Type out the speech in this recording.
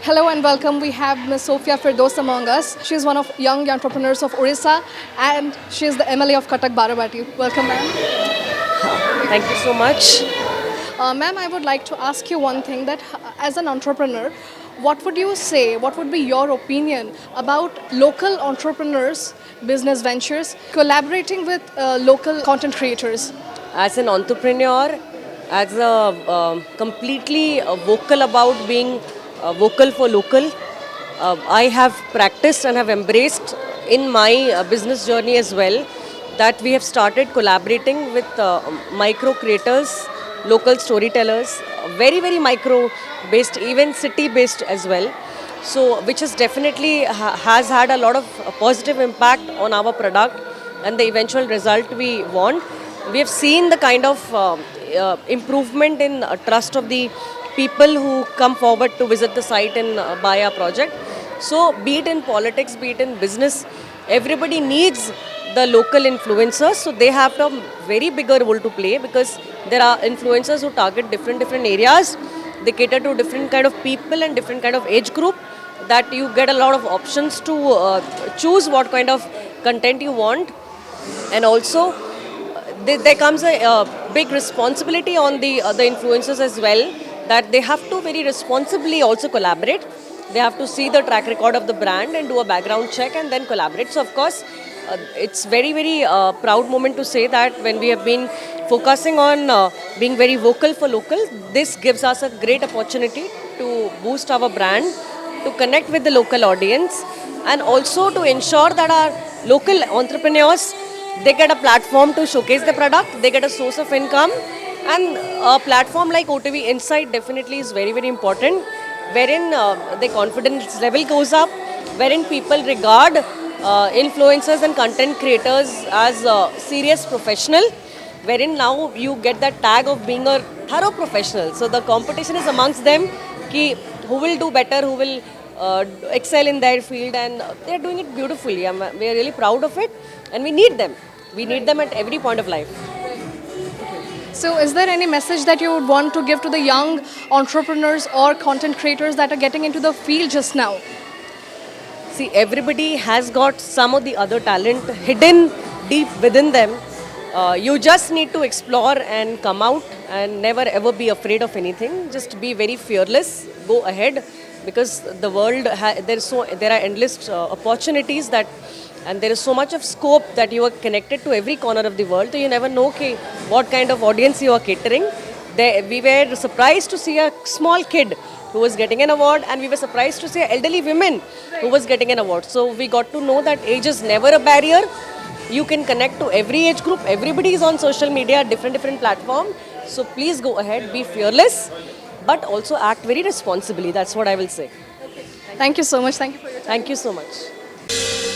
Hello and welcome. We have Ms. Sophia Firdos among us. She is one of young entrepreneurs of Orissa and she is the MLA of Cuttack Barabati. Welcome, ma'am. Thank you so much. Ma'am, I would like to ask you one thing that as an entrepreneur, what would you say, what would be your opinion about local entrepreneurs, business ventures, collaborating with local content creators? As an entrepreneur, as a completely vocal about being vocal for local, I have practiced and have embraced in my business journey as well that we have started collaborating with micro creators, local storytellers, very micro based, even city based as well. So, which has definitely has had a lot of positive impact on our product and the eventual result we want. We have seen the kind of improvement in trust of the people who come forward to visit the site and buy our project. So, be it in politics, be it in business, everybody needs the local influencers. So, they have a very bigger role to play because there are influencers who target different areas. They cater to different kind of people and different kind of age group. That you get a lot of options to choose what kind of content you want, and also there comes a big responsibility on the other influencers as well, that they have to very responsibly also collaborate. They have to see the track record of the brand and do a background check and then collaborate. So of course, it's very proud moment to say that when we have been focusing on being very vocal for local, this gives us a great opportunity to boost our brand, to connect with the local audience, and also to ensure that our local entrepreneurs, they get a platform to showcase the product, they get a source of income, and a platform like OTV Insight definitely is very important, wherein the confidence level goes up, wherein people regard influencers and content creators as serious professional, wherein now you get that tag of being a thorough professional. So the competition is amongst them, ki who will do better, who will excel in their field, and they are doing it beautifully. We are really proud of it, and we need them. We need them at every point of life. So, is there any message that you would want to give to the young entrepreneurs or content creators that are getting into the field just now? See, everybody has got some of the other talent hidden deep within them. You just need to explore and come out and never ever be afraid of anything. Just be very fearless. Go ahead, because the world there are endless opportunities that, and there is so much of scope that you are connected to every corner of the world. So you never know what kind of audience you are catering. We were surprised to see a small kid who was getting an award, and we were surprised to see elderly women who was getting an award. So we got to know that age is never a barrier. You can connect to every age group. Everybody is on social media, different platform. So please go ahead, be fearless, but also act very responsibly. That's what I will say. Thank you so much. Thank you for your time. Thank you so much.